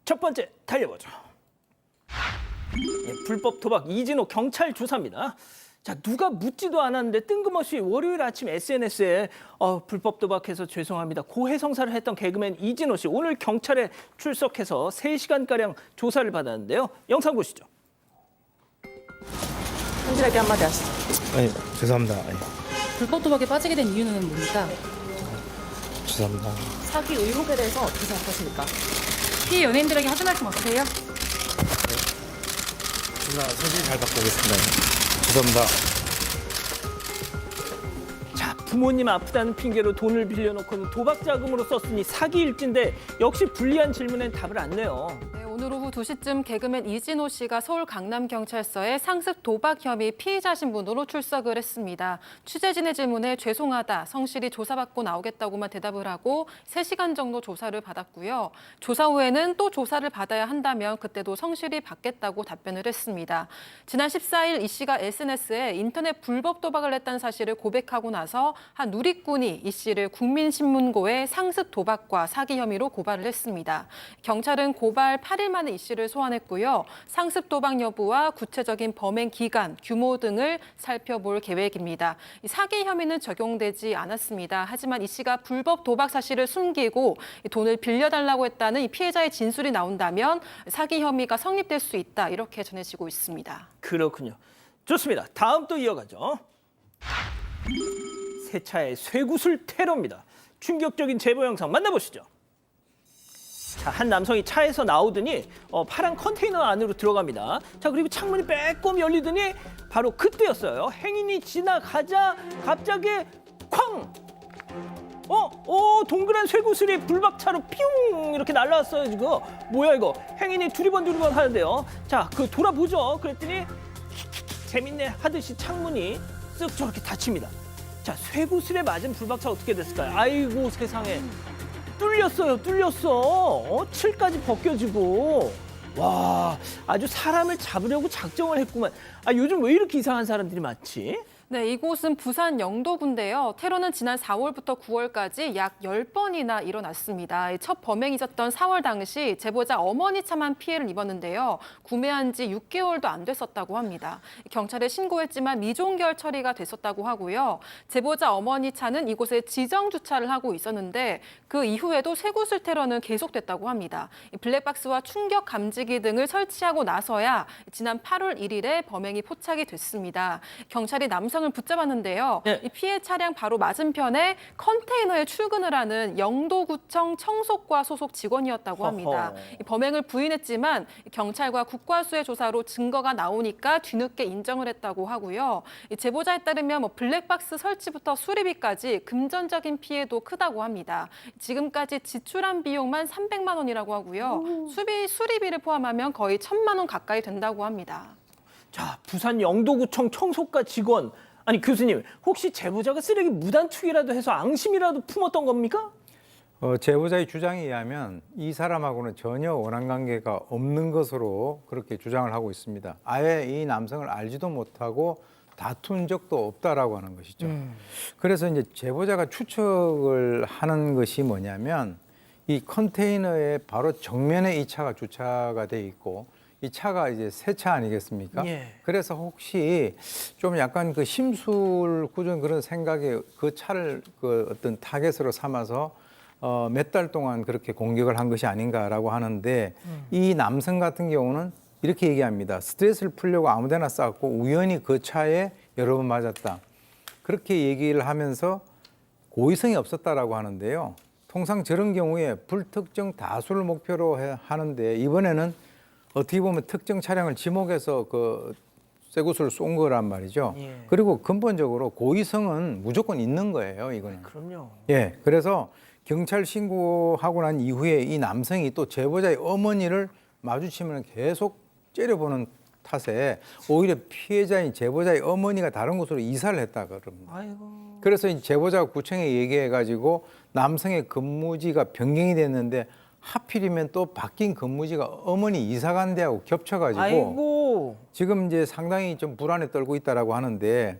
첫 번째 달려보죠. 불법 도박 이진호 경찰 조사입니다. 자, 누가 묻지도 않았는데 뜬금없이 월요일 아침 SNS에 불법 도박해서 죄송합니다. 고해성사를 했던 개그맨 이진호 씨 오늘 경찰에 출석해서 3시간가량 조사를 받았는데요. 영상 보시죠. 성실하게 한마디 하시죠. 아니, 죄송합니다. 아니, 불법 도박에 빠지게 된 이유는 뭡니까? 죄송합니다. 사기 의혹에 대해서 어떻게 생각하십니까? 피해 연예인들에게 하실 말씀 없으세요? 누나 사진 잘 받고 오겠습니다. 죄송합니다. 자, 부모님 아프다는 핑계로 돈을 빌려놓고는 도박 자금으로 썼으니 사기 일진데 역시 불리한 질문엔 답을 안 내요. 네, 오늘 오후 2시쯤 개그맨 이진호 씨가 서울 강남경찰서에 상습 도박 혐의 피의자 신분으로 출석을 했습니다. 취재진의 질문에 죄송하다, 성실히 조사받고 나오겠다고만 대답을 하고 3시간 정도 조사를 받았고요. 조사 후에는 또 조사를 받아야 한다면 그때도 성실히 받겠다고 답변을 했습니다. 지난 14일 이 씨가 SNS에 인터넷 불법 도박을 했다는 사실을 고백하고 나서 한 누리꾼이 이 씨를 국민신문고에 상습 도박과 사기 혐의로 고발을 했습니다. 경찰은 고발 8일 만에 이 씨를 소환했고요. 상습 도박 여부와 구체적인 범행 기간, 규모 등을 살펴볼 계획입니다. 사기 혐의는 적용되지 않았습니다. 하지만 이 씨가 불법 도박 사실을 숨기고 돈을 빌려달라고 했다는 이 피해자의 진술이 나온다면 사기 혐의가 성립될 수 있다, 이렇게 전해지고 있습니다. 그렇군요. 좋습니다. 다음 또 이어가죠. 세차의 쇠구슬 테러입니다. 충격적인 제보 영상 만나보시죠. 자, 한 남성이 차에서 나오더니 파란 컨테이너 안으로 들어갑니다. 자, 그리고 창문이 빼꼼 열리더니 바로 그때였어요. 행인이 지나가자 갑자기 쾅! 동그란 쇠구슬이 불박차로 뿅 이렇게 날라왔어요. 지금 뭐야 이거? 행인이 두리번 하는데요. 자, 그 돌아보죠. 그랬더니 재밌네 하듯이 창문이 쓱 저렇게 닫힙니다. 자, 쇠구슬에 맞은 불박차 어떻게 됐을까요? 아이고 세상에. 뚫렸어. 칠까지 벗겨지고. 와, 아주 사람을 잡으려고 작정을 했구만. 아, 요즘 왜 이렇게 이상한 사람들이 많지? 네, 이곳은 부산 영도구인데요. 테러는 지난 4월부터 9월까지 약 10번이나 일어났습니다. 첫 범행이 있었던 4월 당시 제보자 어머니 차만 피해를 입었는데요. 구매한 지 6개월도 안 됐었다고 합니다. 경찰에 신고했지만 미종결 처리가 됐었다고 하고요. 제보자 어머니 차는 이곳에 지정 주차를 하고 있었는데 그 이후에도 쇠구슬 테러는 계속됐다고 합니다. 블랙박스와 충격 감지기 등을 설치하고 나서야 지난 8월 1일에 범행이 포착이 됐습니다. 경찰이 남성을 붙잡았는데요. 네. 이 피해 차량 바로 맞은편에 컨테이너에 출근을 하는 영도구청 청소과 소속 직원이었다고 합니다. 이 범행을 부인했지만 경찰과 국과수의 조사로 증거가 나오니까 뒤늦게 인정을 했다고 하고요. 이 제보자에 따르면 블랙박스 설치부터 수리비까지 금전적인 피해도 크다고 합니다. 지금까지 지출한 비용만 300만 원이라고 하고요. 수리비를 포함하면 거의 1,000만 원 가까이 된다고 합니다. 자, 부산 영도구청 청소과 직원. 아니 교수님, 혹시 제보자가 쓰레기 무단 투기라도 해서 앙심이라도 품었던 겁니까? 제보자의 주장에 의하면 이 사람하고는 전혀 원한 관계가 없는 것으로 그렇게 주장을 하고 있습니다. 아예 이 남성을 알지도 못하고 다툰 적도 없다라고 하는 것이죠. 그래서 이제 제보자가 추측을 하는 것이 뭐냐면 이 컨테이너의 바로 정면에 이 차가 주차가 돼 있고 이 차가 이제 새 차 아니겠습니까? 예. 그래서 혹시 좀 약간 그 심술 구전 그런 생각에 그 차를 그 어떤 타겟으로 삼아서 몇 달 동안 그렇게 공격을 한 것이 아닌가라고 하는데 이 남성 같은 경우는 이렇게 얘기합니다. 스트레스를 풀려고 아무데나 쌌고 우연히 그 차에 여러 번 맞았다. 그렇게 얘기를 하면서 고의성이 없었다라고 하는데요. 통상 저런 경우에 불특정 다수를 목표로 하는데 이번에는 어떻게 보면 특정 차량을 지목해서 그 쇠구슬을 쏜 거란 말이죠. 예. 그리고 근본적으로 고의성은 무조건 있는 거예요, 이거는. 그럼요. 예, 그래서 경찰 신고하고 난 이후에 이 남성이 또 제보자의 어머니를 마주치면 계속 째려보는 탓에 오히려 피해자인 제보자의 어머니가 다른 곳으로 이사를 했다 그럽니다. 아이고. 그래서 이 제보자가 구청에 얘기해가지고 남성의 근무지가 변경이 됐는데 하필이면 또 바뀐 근무지가 어머니 이사 간 데하고 겹쳐가지고 아이고. 지금 이제 상당히 좀 불안에 떨고 있다라고 하는데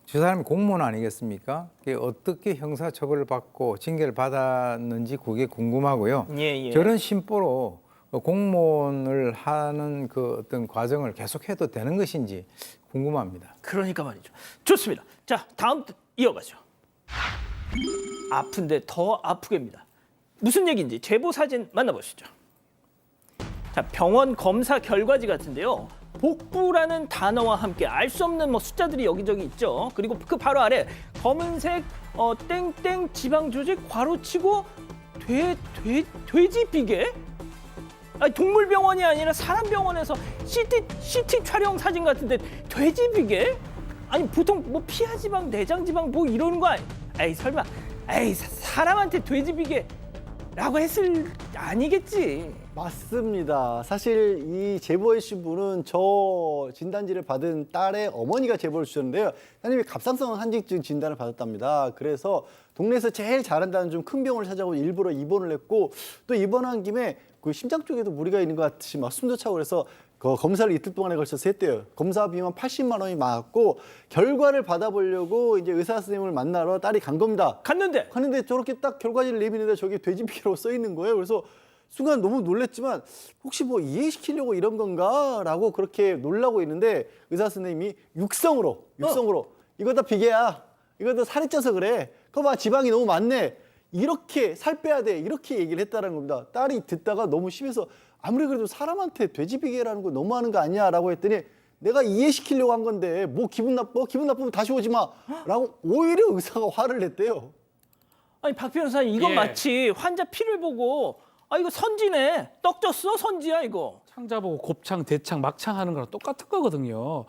저 사람이 공무원 아니겠습니까? 그게 어떻게 형사처벌을 받고 징계를 받았는지 그게 궁금하고요. 예. 저런 심보로 공무원을 하는 그 어떤 과정을 계속해도 되는 것인지 궁금합니다. 그러니까 말이죠. 좋습니다. 자, 다음 이어가죠. 아픈데 더 아프게입니다. 무슨 얘기인지 제보 사진 만나보시죠. 자, 병원 검사 결과지 같은데요. 복부라는 단어와 함께 알 수 없는 뭐 숫자들이 여기저기 있죠. 그리고 그 바로 아래 검은색 땡땡 지방 조직 괄호치고 돼지 비계? 아니, 동물병원이 아니라 사람 병원에서 CT 촬영 사진 같은데 돼지 비계? 아니 보통 뭐 피하 지방, 내장 지방 뭐 이러는 거 아니? 에이 설마, 에이 사람한테 돼지 비계라고 했을 아니겠지. 맞습니다. 사실 이 제보해 주신 분은 저 진단지를 받은 딸의 어머니가 제보를 주셨는데요. 사장님이 갑상선 한직증 진단을 받았답니다. 그래서 동네에서 제일 잘한다는 좀 큰 병원을 찾아고 일부러 입원을 했고 또 입원한 김에 그 심장 쪽에도 무리가 있는 것 같이 막 숨도 차고 그래서 그 검사를 이틀 동안에 걸쳐서 했대요. 검사 비만 80만 원이 나왔고 결과를 받아보려고 이제 의사 선생님을 만나러 딸이 간 겁니다. 갔는데 저렇게 딱 결과지를 내미는데 저게 돼지피라고 써 있는 거예요. 그래서 순간 너무 놀랬지만 혹시 뭐 이해시키려고 이런 건가라고 그렇게 놀라고 있는데 의사 선생님이 육성으로 이거 다 비계야. 이거 다 살이 쪄서 그래. 그거 봐 지방이 너무 많네. 이렇게 살 빼야 돼. 이렇게 얘기를 했다는 겁니다. 딸이 듣다가 너무 심해서 아무리 그래도 사람한테 돼지 비계라는 거 너무하는 거 아니야라고 했더니 내가 이해시키려고 한 건데 뭐 기분 나빠? 기분 나쁘면 다시 오지 마라고 오히려 의사가 화를 냈대요. 아니 박 변호사님 이건 예. 마치 환자 피를 보고 아 이거 선지네 떡 졌어 선지야 이거. 창자 보고 곱창, 대창, 막창 하는 거랑 똑같은 거거든요.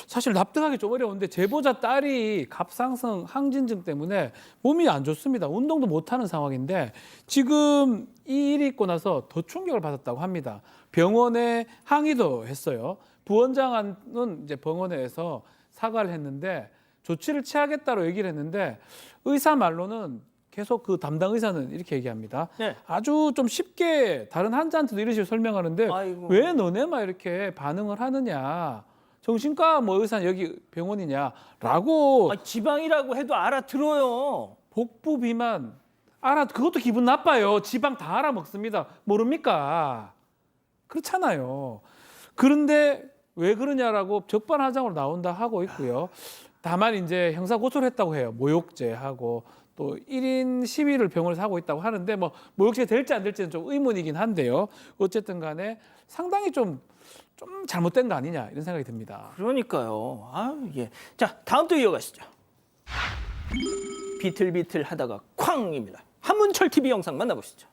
사실 납득하기 좀 어려운데 제보자 딸이 갑상선 항진증 때문에 몸이 안 좋습니다. 운동도 못하는 상황인데 지금 이 일이 있고 나서 더 충격을 받았다고 합니다. 병원에 항의도 했어요. 부원장은 이제 병원에서 사과를 했는데 조치를 취하겠다고 얘기를 했는데 의사 말로는 계속 그 담당 의사는 이렇게 얘기합니다. 네. 아주 좀 쉽게 다른 환자한테도 이런 식으로 설명하는데 아이고. 왜 너네만 이렇게 반응을 하느냐. 정신과 뭐 의사 여기 병원이냐라고 아, 지방이라고 해도 알아들어요. 복부 비만 그것도 기분 나빠요. 지방 다 알아먹습니다. 모릅니까? 그렇잖아요. 그런데 왜 그러냐라고 적반하장으로 나온다 하고 있고요. 다만 이제 형사 고소를 했다고 해요. 모욕죄하고 또 1인 시위를 병원에서 하고 있다고 하는데 뭐 모욕죄 될지 안 될지는 좀 의문이긴 한데요. 어쨌든 간에 상당히 좀 잘못된 거 아니냐 이런 생각이 듭니다. 그러니까요. 아 예. 자 다음 또 이어가시죠. 비틀비틀 하다가 쾅입니다. 한문철 TV 영상 만나보시죠.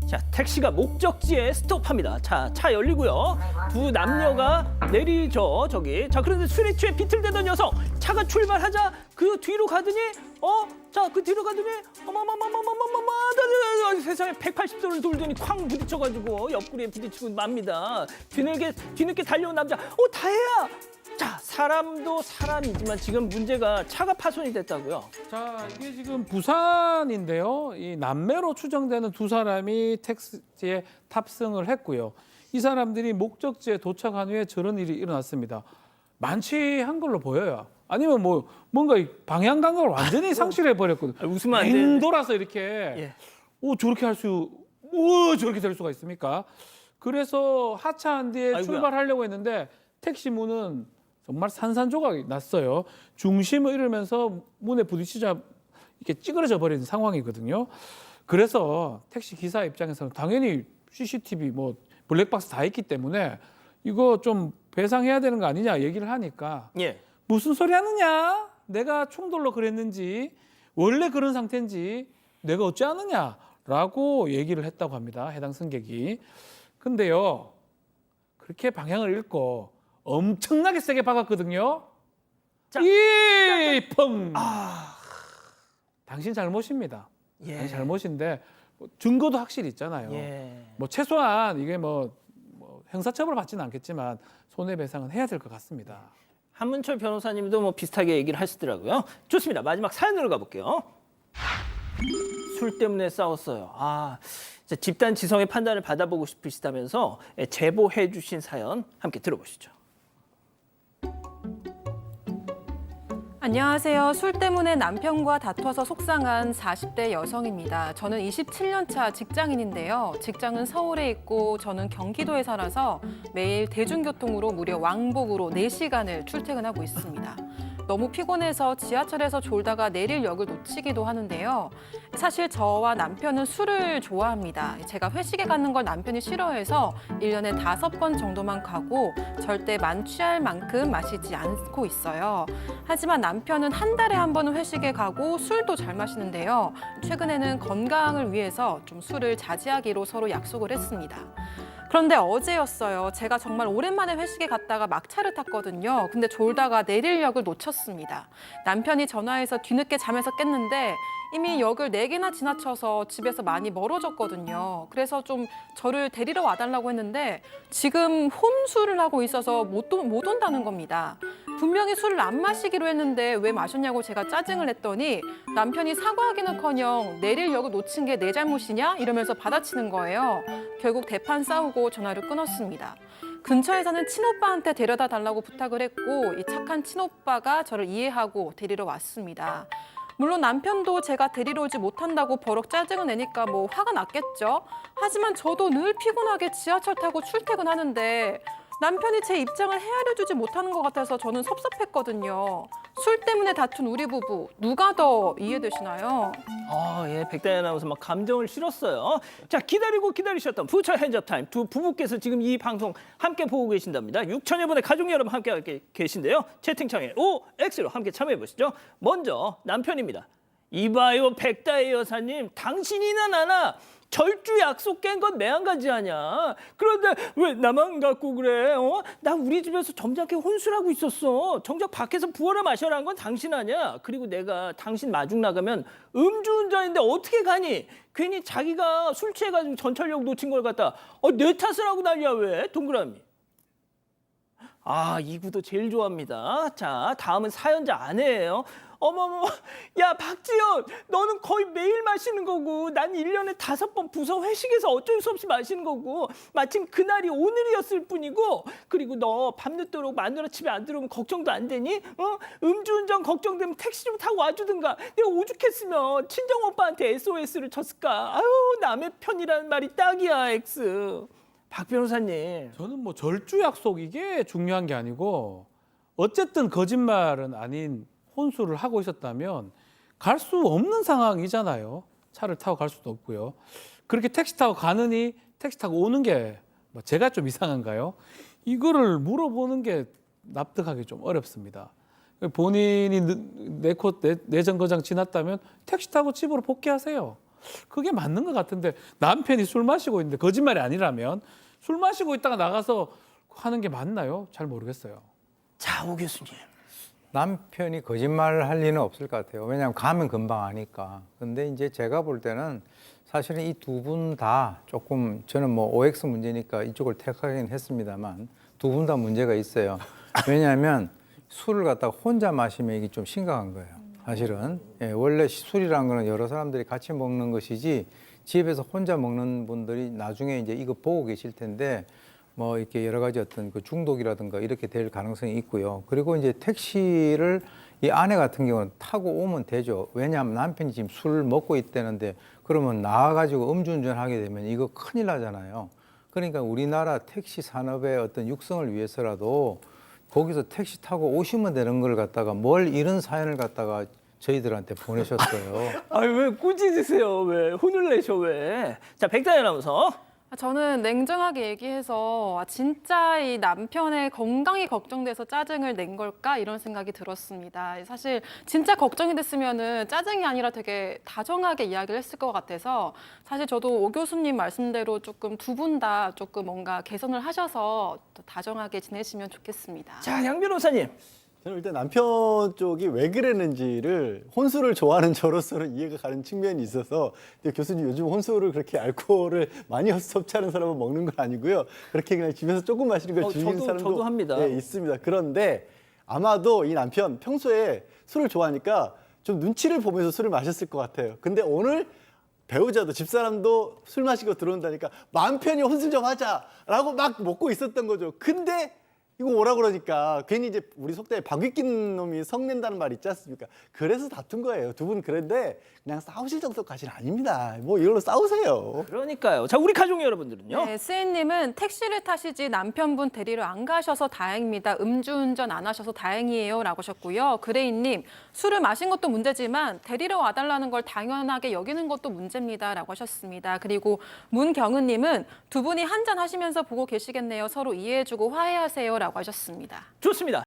자 택시가 목적지에 스톱합니다. 차 열리고요. 두 남녀가 내리죠 저기. 자 그런데 술에 취해 비틀대던 여성 차가 출발하자 그 뒤로 가더니 그 뒤로 가더니 어머머머머머머머 세상에 180도를 돌더니 쾅 부딪혀가지고 옆구리에 부딪히고 맙니다. 뒤늦게 달려온 남자 다혜야. 자 사람도 사람이지만 지금 문제가 차가 파손이 됐다고요. 자, 이게 지금 부산인데요. 이 남매로 추정되는 두 사람이 택시에 탑승을 했고요. 이 사람들이 목적지에 도착한 후에 저런 일이 일어났습니다. 만취한 걸로 보여요. 아니면 뭐 뭔가 이 방향 감각을 완전히 상실해 버렸거든요. 웃으면 안 되는데. 돌아서 이렇게 예. 저렇게 될 수가 있습니까? 그래서 하차한 뒤에 아이고야. 출발하려고 했는데 택시 문은 정말 산산조각이 났어요. 중심을 잃으면서 문에 부딪히자 이렇게 찌그러져 버리는 상황이거든요. 그래서 택시 기사 입장에서는 당연히 CCTV 뭐 블랙박스 다 있기 때문에 이거 좀 배상해야 되는 거 아니냐 얘기를 하니까 예. 무슨 소리 하느냐? 내가 충돌로 그랬는지 원래 그런 상태인지 내가 어찌 아느냐라고 얘기를 했다고 합니다. 해당 승객이. 근데요. 그렇게 방향을 잃고 엄청나게 세게 박았거든요. 자, 펑. 당신 잘못입니다. 예. 당신 잘못인데 뭐 증거도 확실히 있잖아요. 예. 뭐 최소한 이게 뭐 형사처벌 받지는 않겠지만 손해배상은 해야 될 것 같습니다. 한문철 변호사님도 뭐 비슷하게 얘기를 하시더라고요. 좋습니다. 마지막 사연으로 가볼게요. 술 때문에 싸웠어요. 진짜 집단 지성의 판단을 받아보고 싶으시다면서 제보해 주신 사연 함께 들어보시죠. 안녕하세요. 술 때문에 남편과 다퉈서 속상한 40대 여성입니다. 저는 27년 차 직장인인데요. 직장은 서울에 있고 저는 경기도에 살아서 매일 대중교통으로 무려 왕복으로 4시간을 출퇴근하고 있습니다. 너무 피곤해서 지하철에서 졸다가 내릴 역을 놓치기도 하는데요. 사실 저와 남편은 술을 좋아합니다. 제가 회식에 가는 걸 남편이 싫어해서 1년에 5번 정도만 가고 절대 만취할 만큼 마시지 않고 있어요. 하지만 남편은 한 달에 한 번은 회식에 가고 술도 잘 마시는데요. 최근에는 건강을 위해서 좀 술을 자제하기로 서로 약속을 했습니다. 그런데 어제였어요. 제가 정말 오랜만에 회식에 갔다가 막차를 탔거든요. 근데 졸다가 내릴 역을 놓쳤습니다. 남편이 전화해서 뒤늦게 잠에서 깼는데 이미 역을 4개나 지나쳐서 집에서 많이 멀어졌거든요. 그래서 좀 저를 데리러 와달라고 했는데 지금 혼술을 하고 있어서 못 온다는 겁니다. 분명히 술을 안 마시기로 했는데 왜 마셨냐고 제가 짜증을 냈더니 남편이 사과하기는커녕 내릴 역을 놓친 게 내 잘못이냐 이러면서 받아치는 거예요. 결국 대판 싸우고 전화를 끊었습니다. 근처에 사는 친오빠한테 데려다 달라고 부탁을 했고 이 착한 친오빠가 저를 이해하고 데리러 왔습니다. 물론 남편도 제가 데리러 오지 못한다고 버럭 짜증을 내니까 뭐 화가 났겠죠. 하지만 저도 늘 피곤하게 지하철 타고 출퇴근하는데 남편이 제 입장을 헤아려주지 못하는 것 같아서 저는 섭섭했거든요. 술 때문에 다툰 우리 부부 누가 더 이해되시나요? 예, 백다희 아나운서 막 감정을 실었어요. 자, 기다리셨던 퓨처 핸즈업 타임 두 부부께서 지금 이 방송 함께 보고 계신답니다. 6천여 분의 가족 여러분 함께 계신데요. 채팅창에 OX로 함께 참여해 보시죠. 먼저 남편입니다. 이봐요, 백다희 여사님, 당신이나 나나 절주 약속 깬 건 매한가지 아냐. 그런데 왜 나만 갖고 그래? 나 우리 집에서 점잖게 혼술하고 있었어. 정작 밖에서 부어라 마셔라는 건 당신 아니야. 그리고 내가 당신 마중 나가면 음주운전인데 어떻게 가니? 괜히 자기가 술 취해가지고 전철역 놓친 걸 갖다 내 탓을 하고 난리야 왜? 동그라미. 이 구도 제일 좋아합니다. 자, 다음은 사연자 아내예요. 어머머, 야 박지연, 너는 거의 매일 마시는 거고 난 1년에 5번 부서 회식에서 어쩔 수 없이 마시는 거고 마침 그날이 오늘이었을 뿐이고 그리고 너 밤늦도록 마누라 집에 안 들어오면 걱정도 안 되니? 음주운전 걱정되면 택시 좀 타고 와주든가. 내가 오죽했으면 친정오빠한테 SOS를 쳤을까. 아유, 남의 편이라는 말이 딱이야, X. 박 변호사님. 저는 뭐 절주 약속 이게 중요한 게 아니고 어쨌든 거짓말은 아닌 혼술을 하고 있었다면 갈 수 없는 상황이잖아요. 차를 타고 갈 수도 없고요. 그렇게 택시 타고 가느니 택시 타고 오는 게 제가 좀 이상한가요? 이거를 물어보는 게 납득하기 좀 어렵습니다. 본인이 내정거장 지났다면 택시 타고 집으로 복귀하세요. 그게 맞는 것 같은데 남편이 술 마시고 있는데 거짓말이 아니라면 술 마시고 있다가 나가서 하는 게 맞나요? 잘 모르겠어요. 자, 오 교수님. 남편이 거짓말을 할 리는 없을 것 같아요. 왜냐하면 가면 금방 아니까. 근데 이제 제가 볼 때는 사실은 이 두 분 다 조금 저는 뭐 OX 문제니까 이쪽을 택하긴 했습니다만 두 분 다 문제가 있어요. 왜냐하면 술을 갖다가 혼자 마시면 이게 좀 심각한 거예요. 사실은 원래 술이라는 거는 여러 사람들이 같이 먹는 것이지 집에서 혼자 먹는 분들이 나중에 이제 이거 보고 계실 텐데 뭐 이렇게 여러 가지 어떤 그 중독이라든가 이렇게 될 가능성이 있고요. 그리고 이제 택시를 이 아내 같은 경우는 타고 오면 되죠. 왜냐하면 남편이 지금 술 먹고 있다는데 그러면 나와가지고 음주운전 하게 되면 이거 큰일 나잖아요. 그러니까 우리나라 택시 산업의 어떤 육성을 위해서라도 거기서 택시 타고 오시면 되는 걸 갖다가 뭘 이런 사연을 갖다가 저희들한테 보내셨어요. 왜 꾸짖으세요? 왜 혼을 내셔 왜? 자, 백다희 아나운서. 저는 냉정하게 얘기해서 진짜 이 남편의 건강이 걱정돼서 짜증을 낸 걸까 이런 생각이 들었습니다. 사실 진짜 걱정이 됐으면은 짜증이 아니라 되게 다정하게 이야기를 했을 것 같아서 사실 저도 오 교수님 말씀대로 조금 두 분 다 조금 뭔가 개선을 하셔서 또 다정하게 지내시면 좋겠습니다. 자, 양 변호사님. 저는 일단 남편 쪽이 왜 그랬는지를 혼술을 좋아하는 저로서는 이해가 가는 측면이 있어서 근데 교수님 요즘 혼술을 그렇게 알코올을 많이 섭취하는 사람은 먹는 건 아니고요. 그렇게 그냥 집에서 조금 마시는 걸 즐기는 사람도 저도 합니다. 있습니다. 그런데 아마도 이 남편 평소에 술을 좋아하니까 좀 눈치를 보면서 술을 마셨을 것 같아요. 근데 오늘 배우자도 집사람도 술 마시고 들어온다니까 마음 편히 혼술 좀 하자라고 막 먹고 있었던 거죠. 근데 이거 오라 그러니까 괜히 이제 우리 속대에 방귀 낀 놈이 성낸다는 말 있지 않습니까? 그래서 다툰 거예요. 두 분 그런데 그냥 싸우실 정도까지는 아닙니다. 뭐 이걸로 싸우세요. 그러니까요. 자, 우리 가족 여러분들은요. 네, 스인님은 택시를 타시지 남편분 데리러 안 가셔서 다행입니다. 음주운전 안 하셔서 다행이에요. 라고 하셨고요. 그레이님, 술을 마신 것도 문제지만 데리러 와달라는 걸 당연하게 여기는 것도 문제입니다. 라고 하셨습니다. 그리고 문경은님은 두 분이 한잔 하시면서 보고 계시겠네요. 서로 이해해주고 화해하세요. 라고 하셨습니다. 좋습니다.